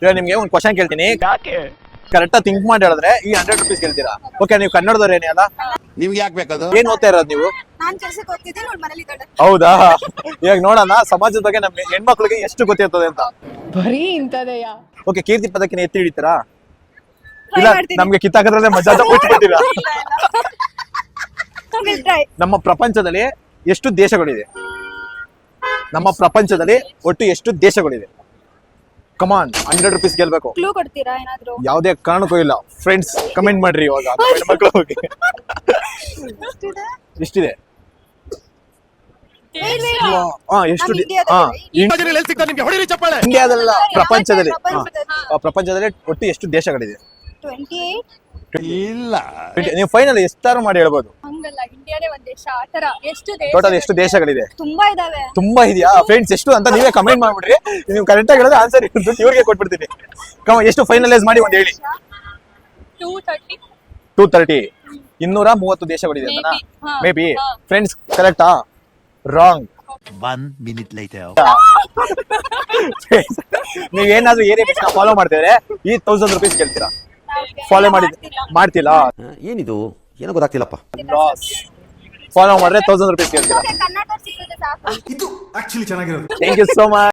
ಇವಾಗ ನಿಮ್ಗೆ ಒಂದು ಕ್ವಶನ್ ಕೇಳ್ತೀನಿ, ಕರೆಕ್ಟಾ ಥಿಂಕ್ ಮಾಡಿ ಹೇಳಿದ್ರೆ ಈ 100 ರೂಪೀಸ್ ಕೇಳ್ತೀರಾ. ಓಕೆ, ನೀವು ಕನ್ನಡದವ್ರು ಏನೇ ಅಲ್ಲ, ನಿಮ್ಗೆ ಯಾಕೆ ಬೇಕದು? ಏನ್ ಓದ್ತಾ ಇರೋದು ನೀವು? ನಾನ್ ಕೆಲ್ಸಕ್ಕೆ ಹೋಗ್ತಿದ್ದೆ, ನೋಡ್ ಮನೇಲಿ ಇದ್ದಾಳೆ. ಹೌದಾ? ಇವಾಗ ನೋಡೋಣ ಸಮಾಜದ ಬಗ್ಗೆ ನಮ್ಮ ಹೆಣ್ಮಕ್ಳಿಗೆ ಎಷ್ಟು ಗೊತ್ತಿರ್ತದೆ ಅಂತ. ಬರೀ ಇಂಥದೆಯಾ? ಓಕೆ, ಕೀರ್ತಿ ಪದಕಿನ ಎತ್ತಿ ಹಿಡಿತೀರಾ? Try ಇಲ್ಲ, ಮಾಡ್ತೀನಿ. ನಮ್ಗೆ ಕಿತ್ತಾಕದ್ರಲ್ಲೇ ಮಜಾ ಬಿಟ್ಬಿಡ್ತೀರಾ? We'll try. ನಮ್ಮ ಪ್ರಪಂಚದಲ್ಲಿ ಎಷ್ಟು ದೇಶಗಳಿದೆ? ನಮ್ಮ ಪ್ರಪಂಚದಲ್ಲಿ ಒಟ್ಟು ಎಷ್ಟು ದೇಶಗಳಿದೆ? ಕಮಾನ್, 100 ರೂಪೀಸ್ ಗೆಲ್ಬೇಕು. ಕ್ಲೂ ಕೊಡ್ತೀರಾ ಏನಾದ್ರು? ಯಾವುದೇ ಕಾರಣಕ್ಕೂ ಇಲ್ಲ. ಫ್ರೆಂಡ್ಸ್ ಕಮೆಂಟ್ ಮಾಡ್ರಿ ಇವಾಗ ಹೆಣ್ಮಕ್ಳು ಹೋಗಿ. ಎಷ್ಟಿದೆ? ಎಷ್ಟು ನಮ್ ಇಂಡಿಯಾದಲ್ಲ, ಪ್ರಪಂಚದಲ್ಲಿ. ಪ್ರಪಂಚದಲ್ಲಿ. ಪ್ರಪಂಚದಲ್ಲಿ ಒಟ್ಟು ಎಷ್ಟು ದೇಶಗಳಿದೆ? 28. ಇಲ್ಲ, ನೀವು ಫೈನಲ್ ಎಷ್ಟಾರು ಮಾಡಿ ಹೇಳ್ಬೋದು. ಹಂಗಲ್ಲ, ಇಂಡಿಯಾನೇ ಒಂದ್ ದೇಶ ಆತರ. ಎಷ್ಟು ದೇಶ? ಟೋಟಲ್ ಎಷ್ಟು ದೇಶಗಳಿದೆ? ತುಂಬಾ ಇದಾವೆ. ತುಂಬಾ ಇದೆಯಾ? ಫ್ರೆಂಡ್ಸ್ ಎಷ್ಟು ಅಂತ ನೀವೇ ಕಮೆಂಟ್ ಮಾಡ್ಬಿಡ್ರಿ. ನೀವು ಕರೆಕ್ಟ್ ಆಗಿ ಹೇಳಿದ್ರೆ ಆನ್ಸರ್ ಇವ್ರಿಗೆ ಕೊಟ್ಬಿಡ್ತೀನಿ. ಎಷ್ಟು ಫೈನಲೈಸ್ ಮಾಡಿ ಒಂದು ಹೇಳಿ. 230. 230. 230 ದೇಶಗಳಿದೆ ಅಂತ. Maybe. ಹಾ. May be. ಹಾ. ಫ್ರೆಂಡ್ಸ್ ಕರೆಕ್ಟಾ? ರಾಂಗ್. 1 minute later. ನೀವೇನಾದ್ರೂ ಏರಿಯಾ ಬಿಸ್ನ ಫಾಲೋ ಮಾಡ್ತಿದ್ರೆ ಈ 1000 ರೂಪೀಸ್ ಕೇಳ್ತೀರಾ? ಫಾಲೋ ಮಾಡ್ತಿಲ್ಲ. ಏನಿದು ಏನೋ ಗೊತ್ತಾಗ್ತಿಲ್ಲಪ್ಪ. ಫಾಲೋ ಮಾಡಿದ್ರೆ 1000 ರೂಪೀಸ್ ಕೇಳ್ತೀರಾ? ಕನ್ನಡ ಸಿಕ್ಕಿದ್ರೆ ಸಾಕು. Thank you so much.